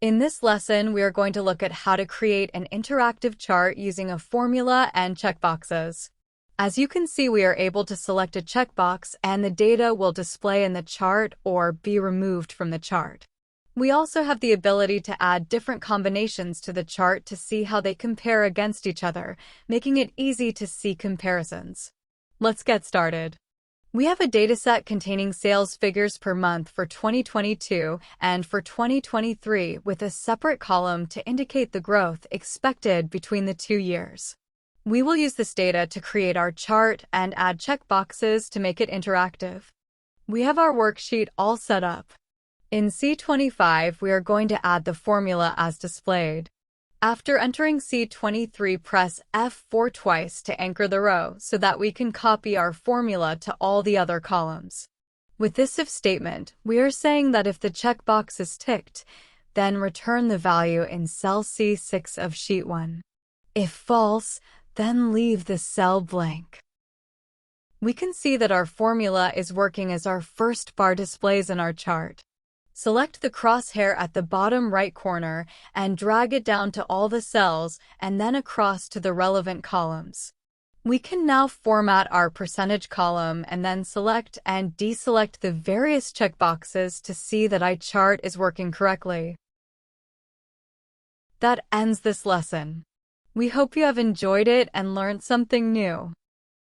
In this lesson, we are going to look at how to create an interactive chart using a formula and checkboxes. As you can see, we are able to select a checkbox and the data will display in the chart or be removed from the chart. We also have the ability to add different combinations to the chart to see how they compare against each other, making it easy to see comparisons. Let's get started. We have a dataset containing sales figures per month for 2022 and for 2023 with a separate column to indicate the growth expected between the 2 years. We will use this data to create our chart and add checkboxes to make it interactive. We have our worksheet all set up. In C25, we are going to add the formula as displayed. After entering C23, press F4 twice to anchor the row so that we can copy our formula to all the other columns. With this if statement, we are saying that if the checkbox is ticked, then return the value in cell C6 of sheet 1. If false, then leave the cell blank. We can see that our formula is working as our first bar displays in our chart. Select the crosshair at the bottom right corner and drag it down to all the cells and then across to the relevant columns. We can now format our percentage column and then select and deselect the various checkboxes to see that our chart is working correctly. That ends this lesson. We hope you have enjoyed it and learned something new.